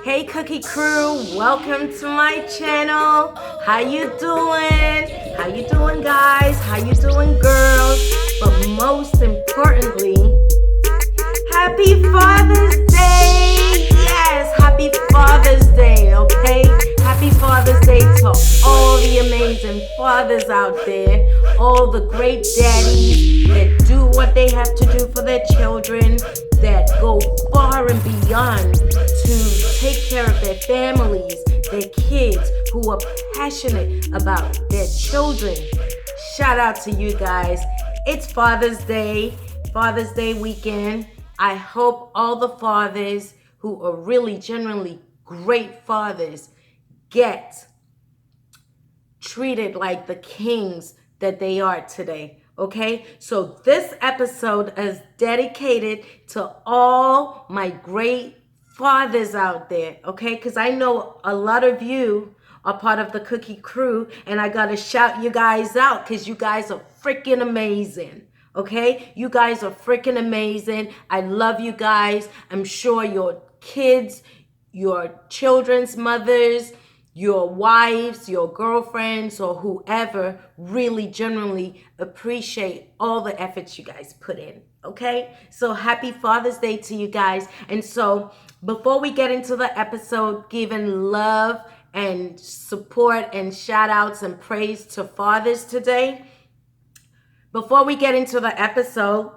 Hey Cookie Crew, welcome to my channel. How you doing? How you doing, guys? How you doing, girls? But most importantly, happy Father's Day! Yes, happy Father's Day, okay? Happy Father's Day to all the amazing fathers out there, all the great daddies that do what they have to do for their children, that go far and beyond to take care of their families, their kids, who are passionate about their children. Shout out to you guys. It's Father's Day weekend. I hope all the fathers who are really genuinely great fathers get treated like the kings that they are today. Okay, so this episode is dedicated to all my great fathers out there. Okay, because I know a lot of you are part of the Cookie Crew, and I gotta shout you guys out because you guys are freaking amazing. Okay, you guys are freaking amazing. I love you guys. I'm sure your kids, your children's mothers, your wives, your girlfriends, or whoever really genuinely appreciate all the efforts you guys put in. Okay, so happy Father's Day to you guys. And so before we get into the episode, giving love and support and shout outs and praise to fathers today, before we get into the episode,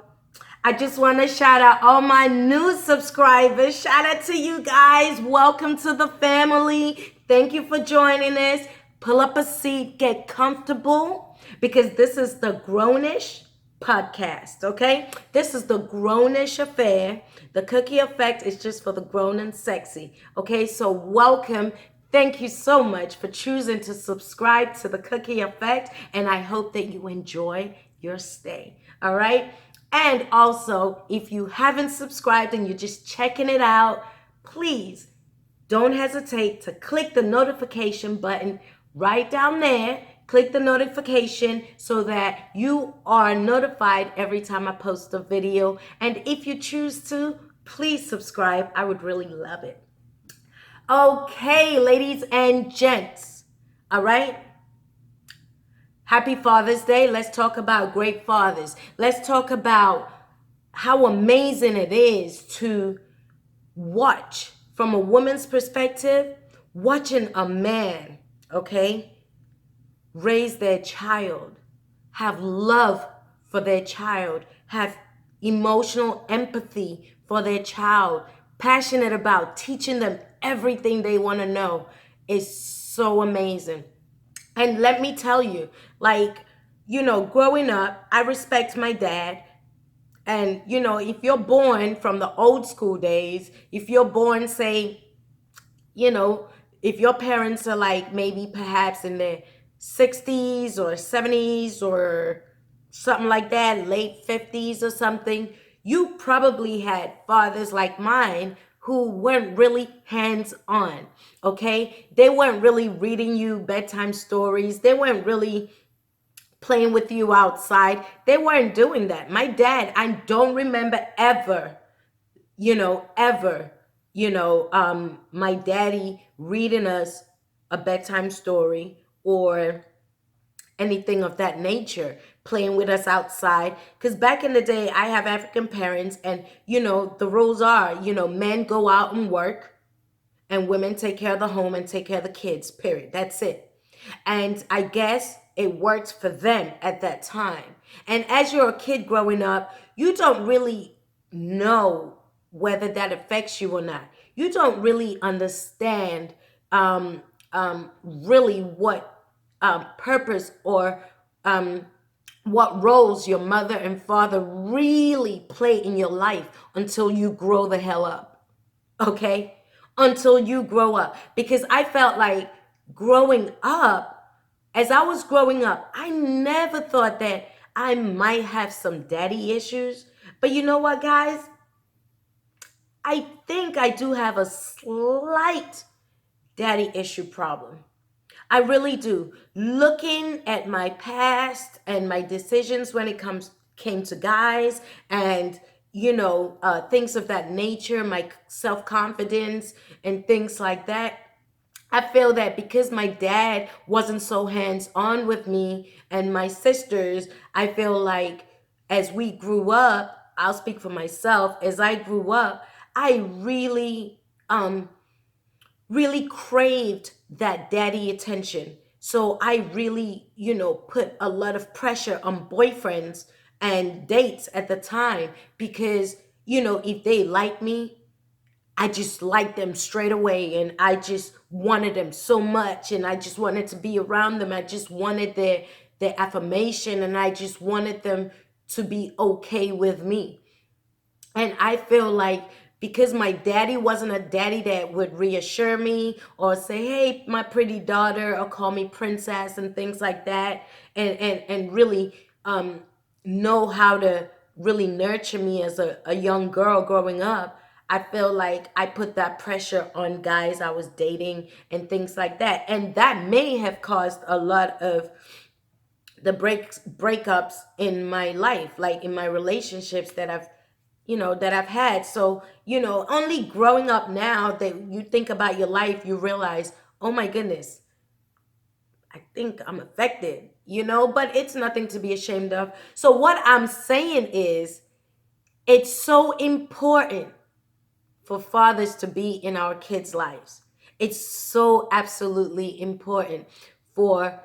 I just want to shout out all my new subscribers. Shout out to you guys. Welcome to the family. Thank you for joining us. Pull up a seat, get comfortable, because this is the Grownish podcast, okay? This is the Grownish affair. The Cookie Effect is just for the grown and sexy, okay? So welcome. Thank you so much for choosing to subscribe to the Cookie Effect, and I hope that you enjoy your stay, all right? And also, if you haven't subscribed and you're just checking it out, please don't hesitate to click the notification button right down there. Click the notification so that you are notified every time I post a video. And if you choose to, please subscribe. I would really love it. Okay, ladies and gents, all right? Happy Father's Day. Let's talk about great fathers. Let's talk about how amazing it is to watch from a woman's perspective, watching a man, okay, raise their child, have love for their child, have emotional empathy for their child, passionate about teaching them everything they want to know is so amazing. And let me tell you, growing up, I respect my dad. And, if you're born from the old school days, if you're born, say, if your parents are like maybe perhaps in their 60s or 70s or something like that, late 50s or something, you probably had fathers like mine who weren't really hands-on, okay? They weren't really reading you bedtime stories. They weren't really playing with you outside. They weren't doing that. My dad, I don't remember ever, my daddy reading us a bedtime story or anything of that nature, playing with us outside. Because back in the day, I have African parents, and the rules are, men go out and work and women take care of the home and take care of the kids, period. That's it. And I guess it worked for them at that time. And as you're a kid growing up, you don't really know whether that affects you or not. You don't really understand really what purpose or what roles your mother and father really play in your life until you grow the hell up, okay? Until you grow up. Because I felt like growing up, as I was growing up, I never thought that I might have some daddy issues. But you know what, guys? I think I do have a slight daddy issue problem. I really do. Looking at my past and my decisions when it came to guys, and things of that nature, my self-confidence and things like that. I feel that because my dad wasn't so hands-on with me and my sisters, I feel like as we grew up, I'll speak for myself, as I grew up, I really craved that daddy attention. So I really, put a lot of pressure on boyfriends and dates at the time because, if they like me, I just liked them straight away, and I just wanted them so much, and I just wanted to be around them. I just wanted their affirmation, and I just wanted them to be okay with me. And I feel like because my daddy wasn't a daddy that would reassure me or say, "Hey, my pretty daughter," or call me princess and things like that, and really know how to really nurture me as a young girl growing up. I feel like I put that pressure on guys I was dating and things like that. And that may have caused a lot of the breakups in my life, like in my relationships that I've had. So, only growing up now that you think about your life, you realize, oh my goodness, I think I'm affected, but it's nothing to be ashamed of. So what I'm saying is it's so important for fathers to be in our kids' lives. It's so absolutely important for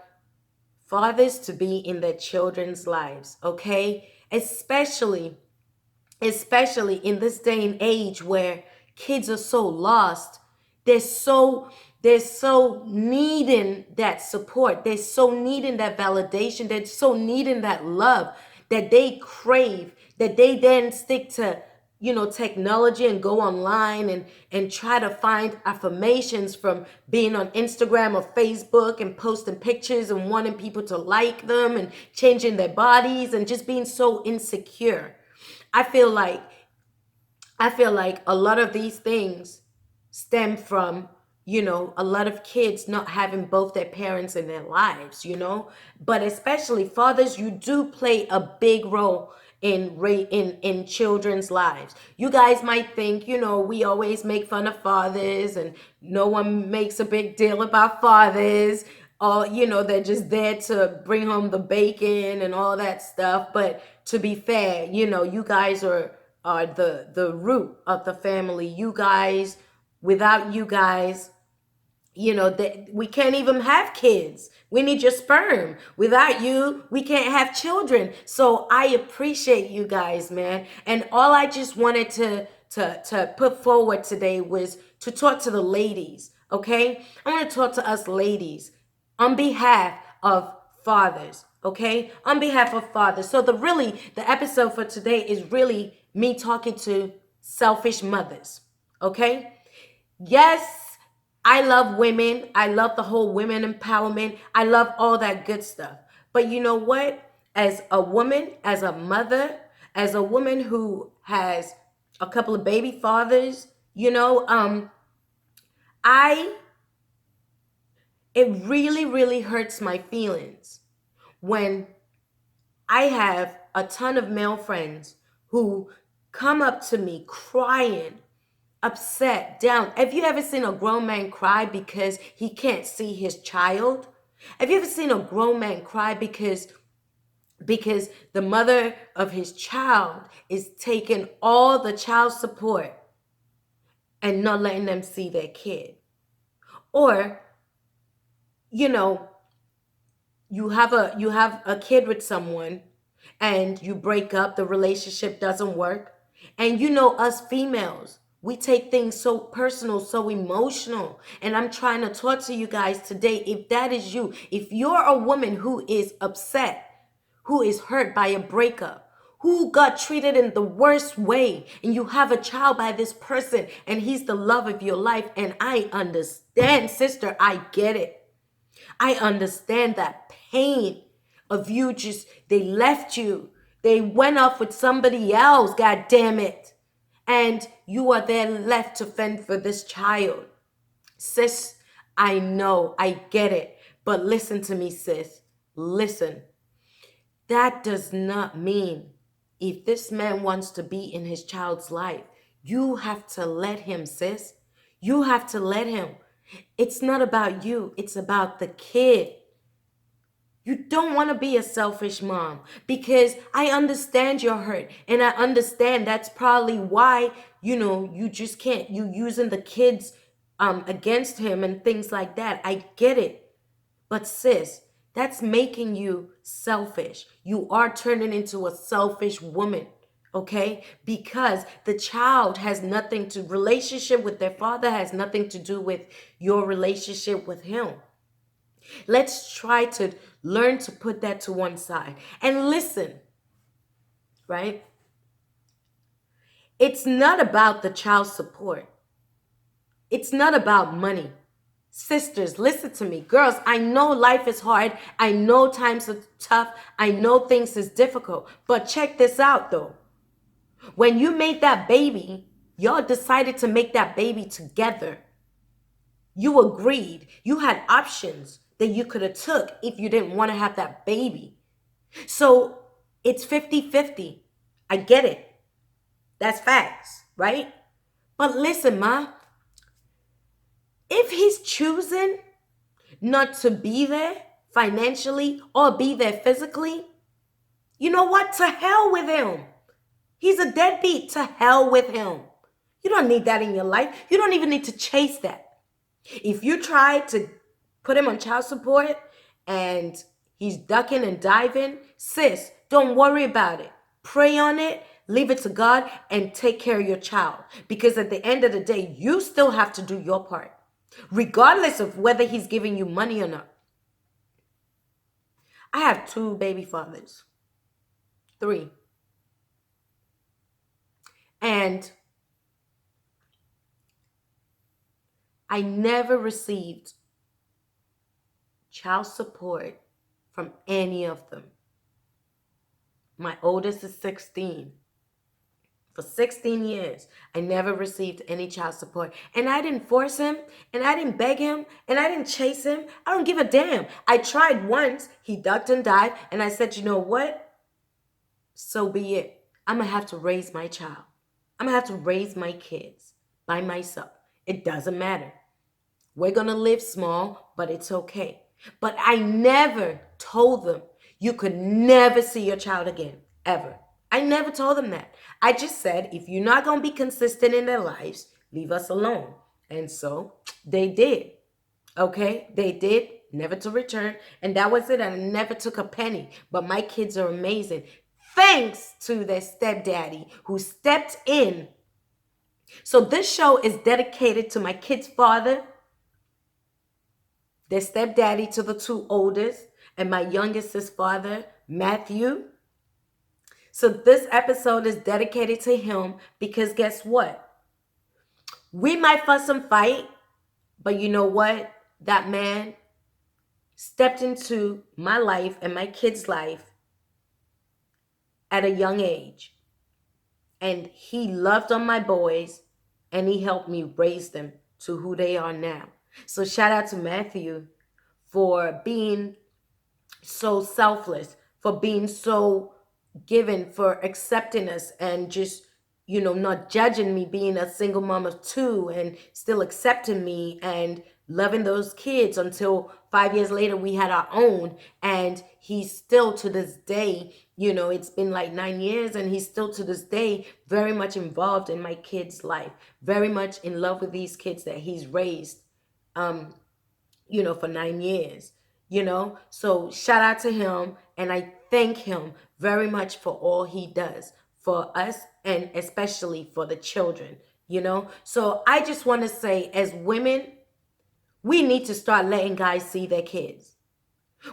fathers to be in their children's lives, okay? Especially in this day and age where kids are so lost. They're so needing that support. They're so needing that validation. They're so needing that love that they crave, that they then stick to technology and go online and try to find affirmations from being on Instagram or Facebook and posting pictures and wanting people to like them and changing their bodies and just being so insecure. I feel like I feel like a lot of these things stem from, a lot of kids not having both their parents in their lives. But especially fathers, you do play a big role in children's lives. You guys might think, we always make fun of fathers and no one makes a big deal about fathers. Or, they're just there to bring home the bacon and all that stuff. But to be fair, you guys are the root of the family. You guys, without you guys, that we can't even have kids. We need your sperm. Without you, we can't have children. So I appreciate you guys, man. And all I just wanted to put forward today was to talk to the ladies. Okay, I want to talk to us ladies on behalf of fathers. Okay, on behalf of fathers. So the episode for today is really me talking to selfish mothers. Okay. Yes, I love women. I love the whole women empowerment. I love all that good stuff. But you know what? As a woman, as a mother, as a woman who has a couple of baby fathers, I it really, really hurts my feelings when I have a ton of male friends who come up to me crying, upset, down. Have you ever seen a grown man cry because he can't see his child? Have you ever seen a grown man cry because the mother of his child is taking all the child support and not letting them see their kid? Or, you know, you have a kid with someone and you break up, the relationship doesn't work, and us females, we take things so personal, so emotional. And I'm trying to talk to you guys today. If that is you, if you're a woman who is upset, who is hurt by a breakup, who got treated in the worst way, and you have a child by this person and he's the love of your life, and I understand, sister, I get it. I understand that pain of you they left you. They went off with somebody else, god damn it. And you are there left to fend for this child. Sis, I know, I get it. But listen to me, sis. Listen. That does not mean If this man wants to be in his child's life, you have to let him, sis. You have to let him. It's not about you, it's about the kid. You don't want to be a selfish mom, because I understand you're hurt, and I understand that's probably why, you just can't, you using the kids against him and things like that. I get it. But sis, that's making you selfish. You are turning into a selfish woman, okay? Because the child has nothing to, relationship with their father has nothing to do with your relationship with him. Let's try to learn to put that to one side and listen, right? It's not about the child support. It's not about money. Sisters, listen to me. Girls, I know life is hard. I know times are tough. I know things is difficult. But check this out though. When you made that baby, y'all decided to make that baby together. You agreed. You had options that you could have took if you didn't want to have that baby. So it's 50-50. I get it. That's facts, right? But listen, ma, if he's choosing not to be there financially or be there physically, you know what? To hell with him. He's a deadbeat. To hell with him. You don't need that in your life. You don't even need to chase that. If you try to put him on child support and he's ducking and diving, sis, don't worry about it. Pray on it, leave it to God, and take care of your child. Because at the end of the day, you still have to do your part, regardless of whether he's giving you money or not. I have 2 baby fathers. 3. And I never received child support from any of them. My oldest is 16. For 16 years, I never received any child support. And I didn't force him, and I didn't beg him, and I didn't chase him. I don't give a damn. I tried once. He ducked and dived, and I said, you know what? So be it. I'm going to have to raise my child. I'm going to have to raise my kids by myself. It doesn't matter. We're going to live small, but it's okay. But I never told them you could never see your child again, ever. I never told them that. I just said, if you're not going to be consistent in their lives, leave us alone. And so they did. Okay? They did, never to return. And that was it. I never took a penny. But my kids are amazing. Thanks to their stepdaddy who stepped in. So this show is dedicated to my kid's father, their stepdaddy to the 2 oldest, and my youngest's father, Matthew. So this episode is dedicated to him because guess what? We might fuss and fight, but you know what? That man stepped into my life and my kid's life at a young age. And he loved on my boys, and he helped me raise them to who they are now. So shout out to Matthew for being so selfless, for being so giving, for accepting us, and just, not judging me being a single mom of 2 and still accepting me and loving those kids until 5 years later we had our own. And he's still to this day, it's been like 9 years, and he's still to this day very much involved in my kids' life, very much in love with these kids that he's raised, for 9 years, So shout out to him, and I thank him very much for all he does for us, and especially for the children, So I just want to say, as women, we need to start letting guys see their kids.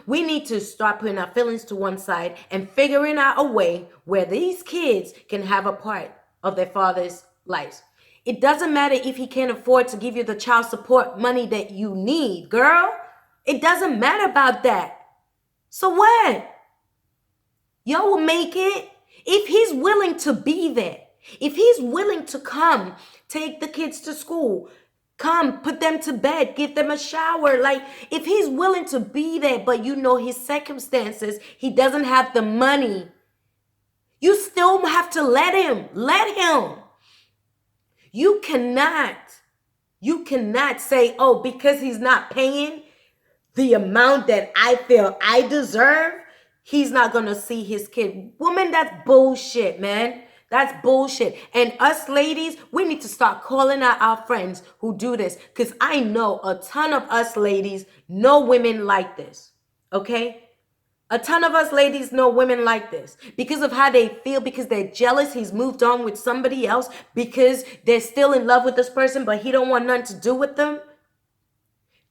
We need to start putting our feelings to one side and figuring out a way where these kids can have a part of their father's lives. It doesn't matter if he can't afford to give you the child support money that you need, girl. It doesn't matter about that. So what? Y'all will make it. If he's willing to be there, if he's willing to come, take the kids to school, come, put them to bed, give them a shower. Like, if he's willing to be there, but his circumstances, he doesn't have the money. You still have to let him. Let him. You cannot say, oh, because he's not paying the amount that I feel I deserve, he's not going to see his kid. Woman, that's bullshit, man. That's bullshit. And us ladies, we need to start calling out our friends who do this, because I know a ton of us ladies know women like this. Okay? A ton of us ladies know women like this because of how they feel, because they're jealous he's moved on with somebody else, because they're still in love with this person, but he don't want nothing to do with them.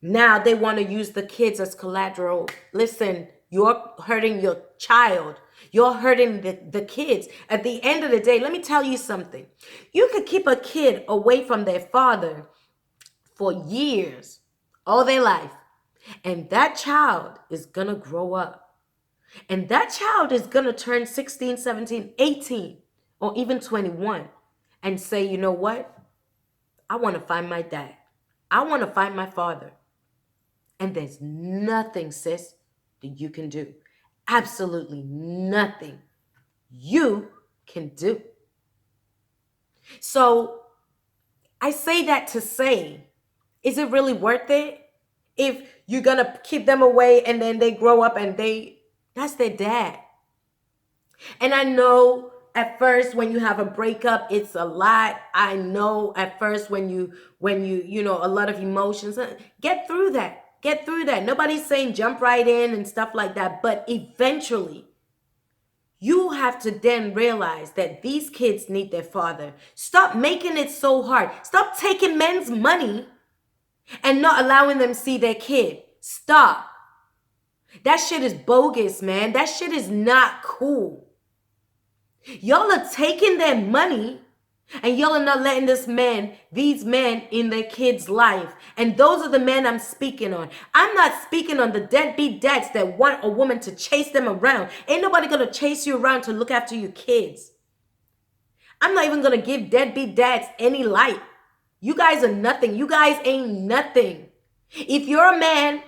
Now they want to use the kids as collateral. Listen, you're hurting your child. You're hurting the kids. At the end of the day, let me tell you something. You could keep a kid away from their father for years, all their life, and that child is going to grow up. And that child is going to turn 16, 17, 18, or even 21 and say, you know what? I want to find my dad. I want to find my father. And there's nothing, sis, that you can do. Absolutely nothing you can do. So I say that to say, is it really worth it? If you're going to keep them away and then they grow up and that's their dad. And I know at first when you have a breakup, it's a lot. I know at first when you a lot of emotions, get through that. Get through that. Nobody's saying jump right in and stuff like that. But eventually, you have to then realize that these kids need their father. Stop making it so hard. Stop taking men's money and not allowing them see their kid. Stop. That shit is bogus, man. That shit is not cool. Y'all are taking their money and y'all are not letting these men in their kids' life. And those are the men I'm speaking on. I'm not speaking on the deadbeat dads that want a woman to chase them around. Ain't nobody gonna chase you around to look after your kids. I'm not even gonna give deadbeat dads any light. You guys are nothing. You guys ain't nothing. If you're a man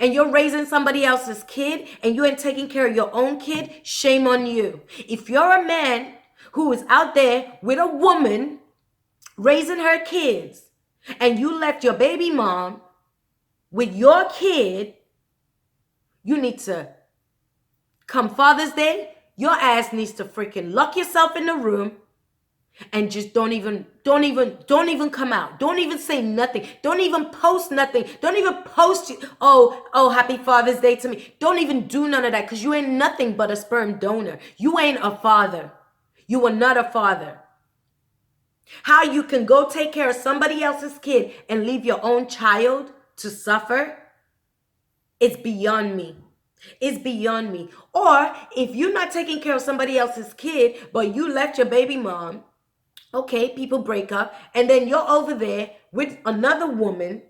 and you're raising somebody else's kid and you ain't taking care of your own kid, shame on you. If you're a man who is out there with a woman raising her kids and you left your baby mom with your kid, you need to, come Father's Day, your ass needs to freaking lock yourself in the room and just don't even come out. Don't even say nothing. Don't even post nothing. Don't even post, oh, happy Father's Day to me. Don't even do none of that, because you ain't nothing but a sperm donor. You ain't a father. You are not a father. How you can go take care of somebody else's kid and leave your own child to suffer, it's beyond me. It's beyond me. Or if you're not taking care of somebody else's kid, but you left your baby mom, okay, people break up, and then you're over there with another woman,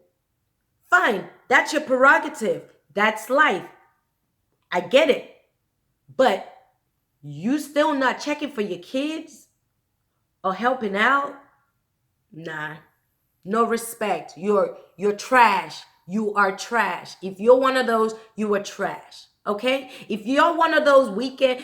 fine, that's your prerogative. That's life. I get it. But you still not checking for your kids or helping out? Nah. No respect. You're trash. You are trash. If you're one of those, you are trash. Okay? If you're one of those weekend,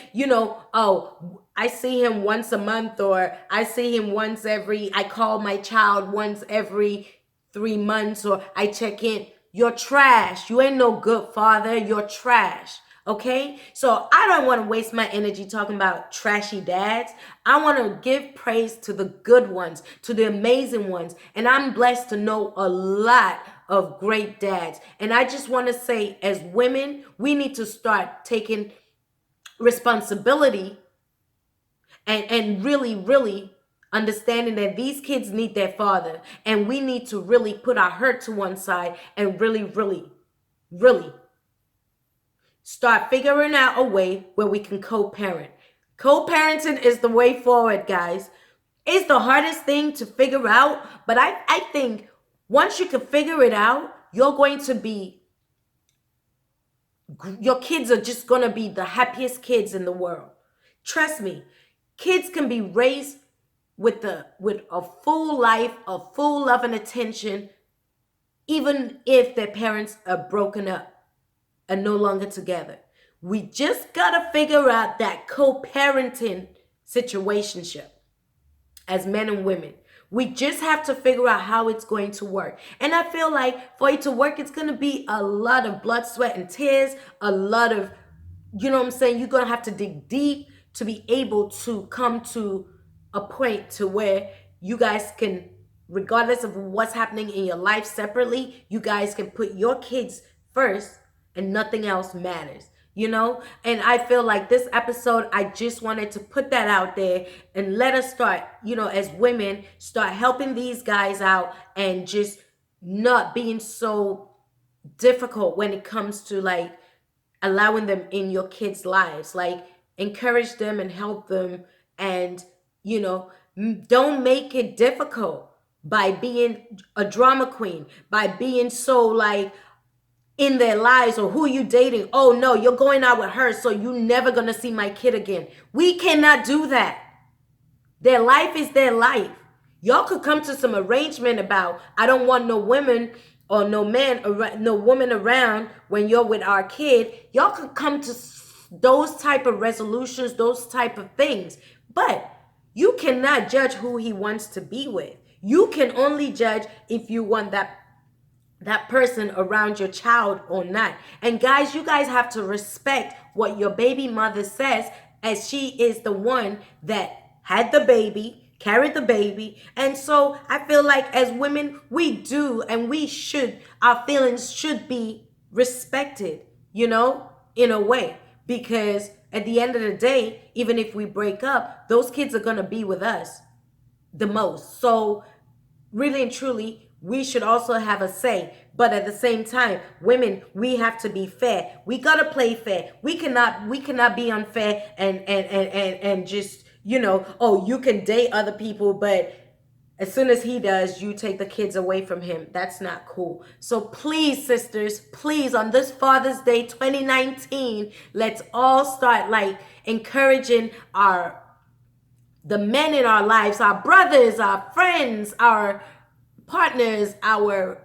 oh, I see him once a month, or I see him I call my child once every 3 months, or I check in. You're trash. You ain't no good father. You're trash. Okay? So I don't want to waste my energy talking about trashy dads. I want to give praise to the good ones, to the amazing ones. And I'm blessed to know a lot of great dads. And I just want to say, as women, we need to start taking responsibility and really, really understanding that these kids need their father. And we need to really put our hurt to one side and really, really, really start figuring out a way where we can co-parent. Co-parenting is the way forward, guys. It's the hardest thing to figure out, but I think once you can figure it out, your kids are just going to be the happiest kids in the world. Trust me, kids can be raised with a full life, a full love and attention, even if their parents are broken up and no longer together. We just gotta figure out that co-parenting situationship as men and women. We just have to figure out how it's going to work. And I feel like for it to work, it's going to be a lot of blood, sweat, and tears, a lot of, you know what I'm saying? You're going to have to dig deep to be able to come to a point to where you guys can, regardless of what's happening in your life separately, you guys can put your kids first and nothing else matters, you know? And I feel like this episode, I just wanted to put that out there and let us start, you know, as women, start helping these guys out and just not being so difficult when it comes to like allowing them in your kids' lives. Like, encourage them and help them, and, you know, don't make it difficult by being a drama queen, by being so like in their lives, or who you dating. Oh no, you're going out with her, so you never gonna see my kid again. We cannot do that. Their life is their life. Y'all could come to some arrangement about, I don't want no women or no man, no woman around when you're with our kid. Y'all could come to those type of resolutions, those type of things. But you cannot judge who he wants to be with. You can only judge if you want that person around your child or not. And guys, you guys have to respect what your baby mother says, as she is the one that had the baby, carried the baby. And so I feel like as women, we do and we should, our feelings should be respected, you know, in a way. Because at the end of the day, even if we break up, those kids are going to be with us the most. So really and truly, we should also have a say. But at the same time, women, we have to be fair. We gotta play fair. We cannot be unfair and just, you know, oh, you can date other people, but as soon as he does, you take the kids away from him. That's not cool. So please, sisters, please, on this Father's Day 2019, let's all start like encouraging the men in our lives, our brothers, our friends, our partners, our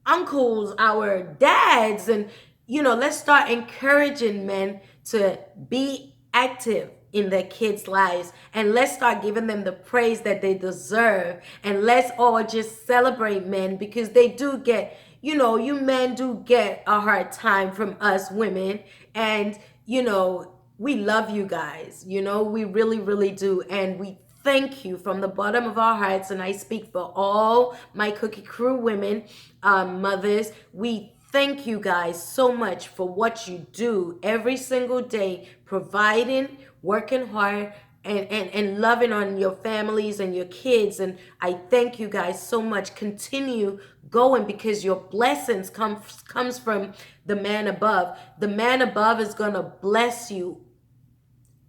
uncles, our dads, and, you know, let's start encouraging men to be active in their kids' lives, and let's start giving them the praise that they deserve. And let's all just celebrate men, because they do get, you know, you men do get a hard time from us women. And, you know, we love you guys, you know, we really, really do. And we thank you from the bottom of our hearts. And I speak for all my Cookie Crew women, mothers. We thank you guys so much for what you do every single day, providing, working hard, and loving on your families and your kids. And I thank you guys so much. Continue going, because your blessings comes from the man above. The man above is going to bless you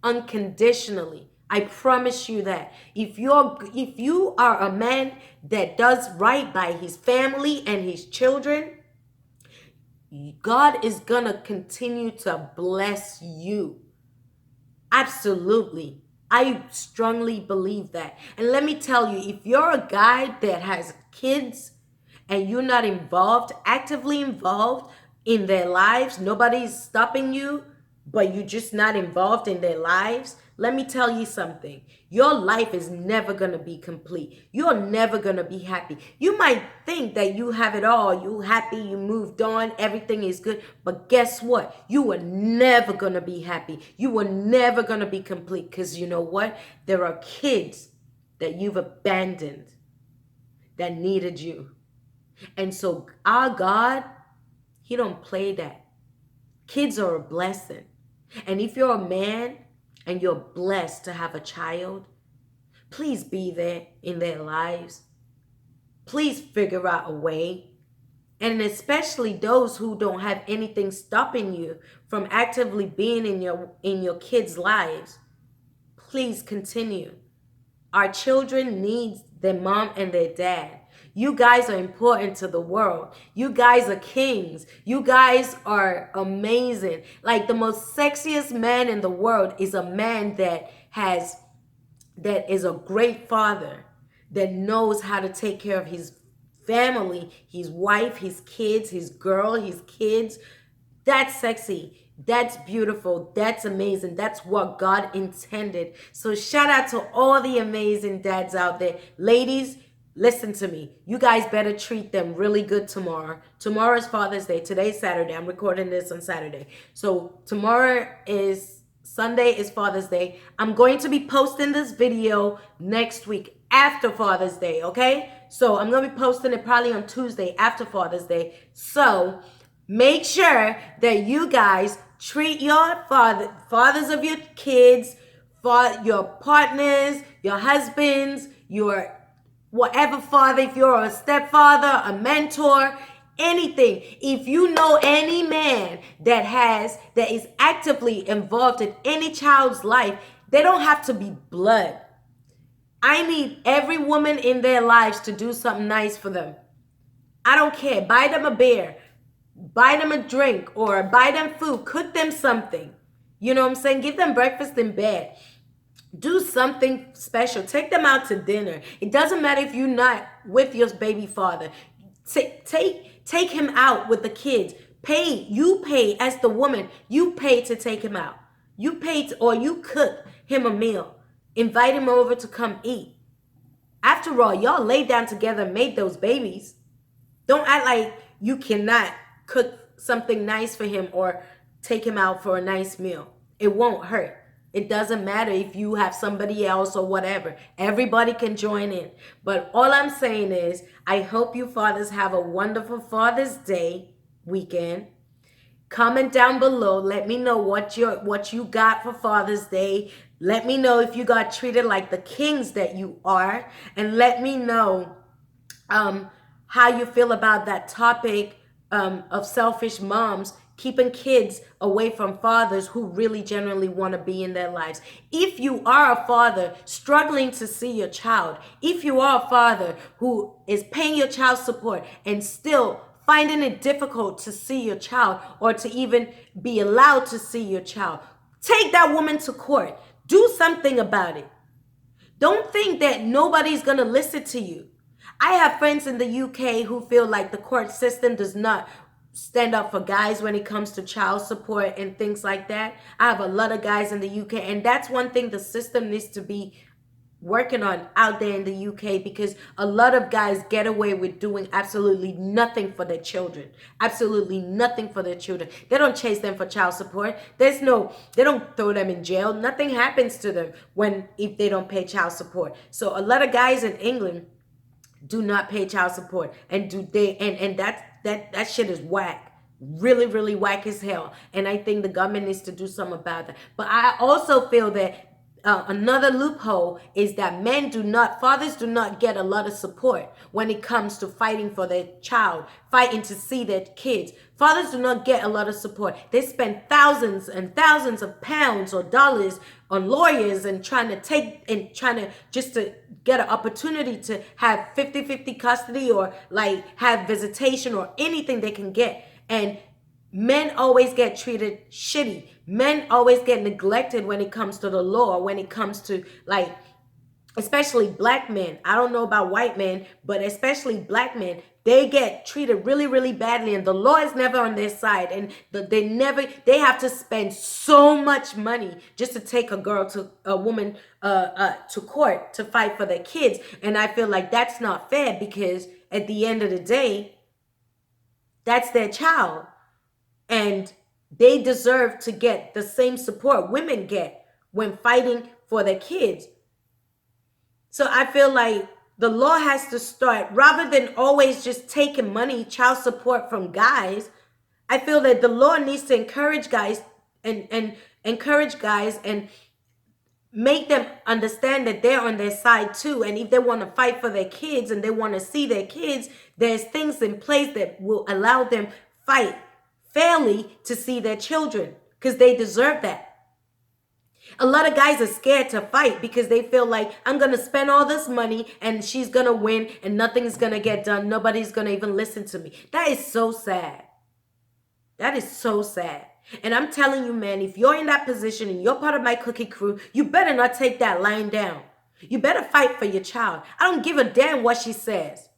unconditionally. I promise you that. If you are a man that does right by his family and his children, God is going to continue to bless you. Absolutely. I strongly believe that. And let me tell you, if you're a guy that has kids and you're not involved, actively involved in their lives, nobody's stopping you, but you're just not involved in their lives, let me tell you something. Your life is never going to be complete. You're never going to be happy. You might think that you have it all. You're happy, you moved on, everything is good. But guess what? You are never going to be happy. You are never going to be complete, because you know what? There are kids that you've abandoned that needed you. And so our God, he don't play that. Kids are a blessing. And if you're a man and you're blessed to have a child, please be there in their lives. Please figure out a way. And especially those who don't have anything stopping you from actively being in your kids' lives, please continue. Our children need their mom and their dad. You guys are important to the world. You guys are kings. You guys are amazing. Like, the most sexiest man in the world is a man that is a great father, that knows how to take care of his family, his wife, his kids, his girl, his kids. That's sexy. That's beautiful. That's amazing. That's what God intended. So shout out to all the amazing dads out there. Ladies, listen to me. You guys better treat them really good tomorrow. Tomorrow is Father's Day. Today's Saturday. I'm recording this on Saturday. So tomorrow is Sunday is Father's Day. I'm going to be posting this video next week after Father's Day, okay? So I'm going to be posting it probably on Tuesday after Father's Day. So make sure that you guys treat your fathers of your kids, for your partners, your husbands, your whatever father, if you're a stepfather, a mentor, anything. If you know any man that is actively involved in any child's life, they don't have to be blood. I need every woman in their lives to do something nice for them. I don't care. Buy them a beer, buy them a drink, or buy them food, cook them something. You know what I'm saying? Give them breakfast in bed. Do something special. Take them out to dinner. It doesn't matter if you're not with your baby father. Take him out with the kids. You pay as the woman. You pay to take him out. You pay or you cook him a meal. Invite him over to come eat. After all, y'all laid down together and made those babies. Don't act like you cannot cook something nice for him or take him out for a nice meal. It won't hurt. It doesn't matter if you have somebody else or whatever. Everybody can join in. But all I'm saying is, I hope you fathers have a wonderful Father's Day weekend. Comment down below. Let me know what you got for Father's Day. Let me know if you got treated like the kings that you are. And let me know how you feel about that topic of selfish moms keeping kids away from fathers who really genuinely want to be in their lives. If you are a father struggling to see your child, if you are a father who is paying your child support and still finding it difficult to see your child or to even be allowed to see your child, take that woman to court. Do something about it. Don't think that nobody's going to listen to you. I have friends in the UK who feel like the court system does not stand up for guys when it comes to child support and things like that. I have a lot of guys in the UK, and that's one thing the system needs to be working on out there in the UK, because a lot of guys get away with doing absolutely nothing for their children. Absolutely nothing for their children. They don't chase them for child support. They don't throw them in jail. Nothing happens to them if they don't pay child support. So a lot of guys in England do not pay child support, and that shit is whack. Really, really whack as hell. And I think the government needs to do something about that. But I also feel that another loophole is that fathers do not get a lot of support when it comes to fighting for their child, fighting to see their kids. Fathers do not get a lot of support. They spend thousands and thousands of pounds or dollars on lawyers and trying to get an opportunity to have 50-50 custody or like have visitation or anything they can get. And men always get treated shitty. Men always get neglected when it comes to the law, when it comes to like, especially black men. I don't know about white men, but especially black men, they get treated really, really badly, and the law is never on their side. And they have to spend so much money just to take a woman to court to fight for their kids. And I feel like that's not fair, because at the end of the day, that's their child. And they deserve to get the same support women get when fighting for their kids. So I feel like the law has to start, rather than always just taking money, child support from guys. I feel that the law needs to encourage guys and make them understand that they're on their side too. And if they want to fight for their kids and they want to see their kids, there's things in place that will allow them fight fairly to see their children, because they deserve that. A lot of guys are scared to fight because they feel like, I'm going to spend all this money and she's going to win and nothing's going to get done. Nobody's going to even listen to me. That is so sad. That is so sad. And I'm telling you, man, if you're in that position and you're part of my cookie crew, you better not take that lying down. You better fight for your child. I don't give a damn what she says.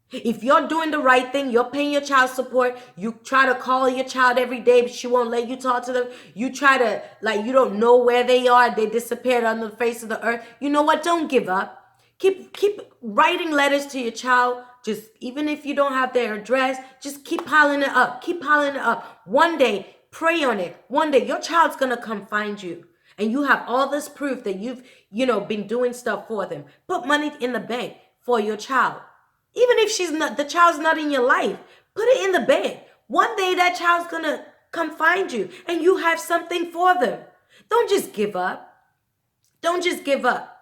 If you're doing the right thing, you're paying your child support, you try to call your child every day, but she won't let you talk to them. You try to, like, you don't know where they are. They disappeared on the face of the earth. You know what? Don't give up. Keep writing letters to your child. Just, even if you don't have their address, just keep piling it up. Keep piling it up. One day, pray on it. One day, your child's going to come find you. And you have all this proof that you've, been doing stuff for them. Put money in the bank for your child. Even if the child's not in your life, put it in the bank. One day that child's gonna come find you and you have something for them. Don't just give up. Don't just give up.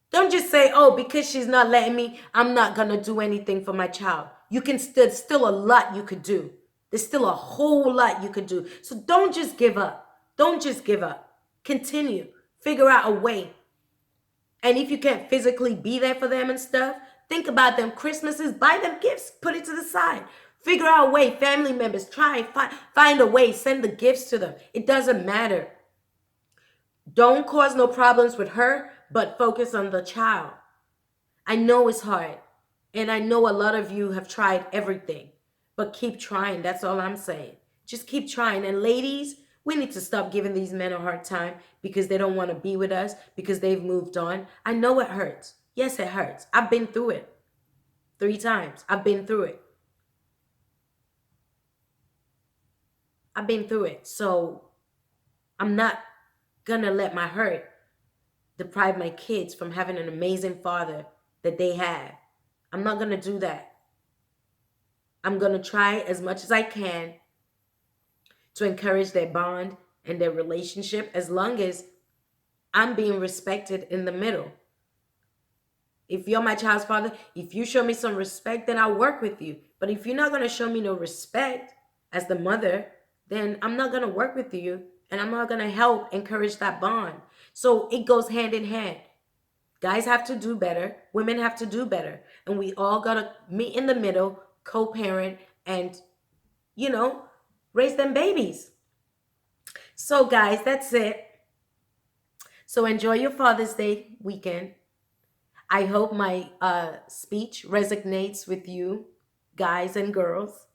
Don't just say, oh, because she's not letting me, I'm not gonna do anything for my child. There's still a lot you could do. There's still a whole lot you could do. So don't just give up. Don't just give up. Continue. Figure out a way. And if you can't physically be there for them and stuff, think about them Christmases, buy them gifts, put it to the side. Figure out a way. Family members, find a way, send the gifts to them. It doesn't matter. Don't cause no problems with her, but focus on the child. I know it's hard. And I know a lot of you have tried everything, but keep trying. That's all I'm saying. Just keep trying. And ladies, we need to stop giving these men a hard time because they don't want to be with us, because they've moved on. I know it hurts. Yes, it hurts. I've been through it 3 times. I've been through it. So I'm not going to let my hurt deprive my kids from having an amazing father that they have. I'm not going to do that. I'm going to try as much as I can to encourage their bond and their relationship, as long as I'm being respected in the middle. If you're my child's father, if you show me some respect, then I'll work with you. But if you're not going to show me no respect as the mother, then I'm not going to work with you, and I'm not going to help encourage that bond. So it goes hand in hand. Guys have to do better. Women have to do better. And we all got to meet in the middle, co-parent, and, raise them babies. So guys, that's it. So enjoy your Father's Day weekend. I hope my speech resonates with you, guys and girls.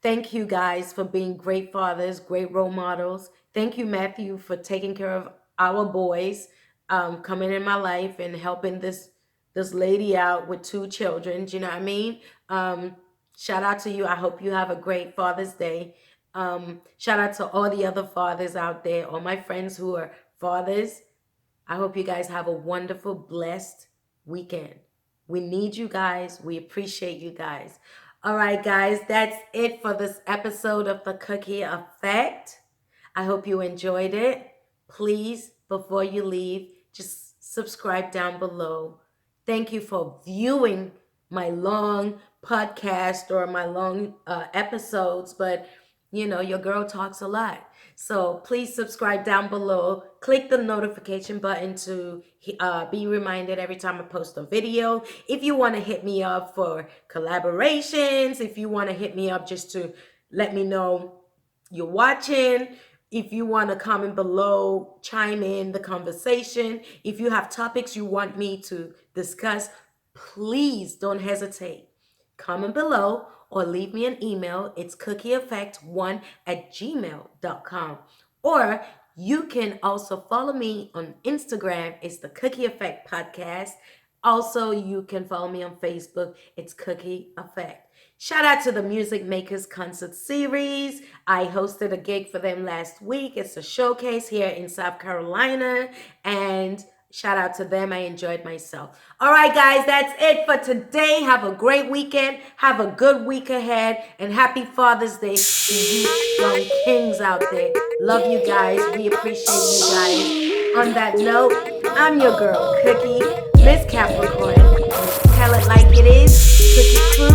Thank you guys for being great fathers, great role models. Thank you, Matthew, for taking care of our boys, coming in my life and helping this lady out with 2 children. Do you know what I mean? Shout out to you. I hope you have a great Father's Day. Shout out to all the other fathers out there, all my friends who are fathers. I hope you guys have a wonderful, blessed weekend. We need you guys. We appreciate you guys. All right, guys, that's it for this episode of The Cookie Effect. I hope you enjoyed it. Please, before you leave, just subscribe down below. Thank you for viewing my long podcast or my long episodes, but your girl talks a lot. So please subscribe down below. Click the notification button to be reminded every time I post a video. If you want to hit me up for collaborations, if you want to hit me up just to let me know you're watching, if you want to comment below, chime in the conversation. If you have topics you want me to discuss, please don't hesitate. Comment below or leave me an email. It's cookieeffect1@gmail.com. Or you can also follow me on Instagram. It's the Cookie Effect Podcast. Also, you can follow me on Facebook. It's Cookie Effect. Shout out to the Music Makers Concert Series. I hosted a gig for them last week. It's a showcase here in South Carolina. And shout out to them. I enjoyed myself. All right, guys, that's it for today. Have a great weekend. Have a good week ahead. And happy Father's Day to you young kings out there. Love you guys. We appreciate you guys. On that note, I'm your girl, Cookie, Miss Capricorn. Tell it like it is. Cookie Crew.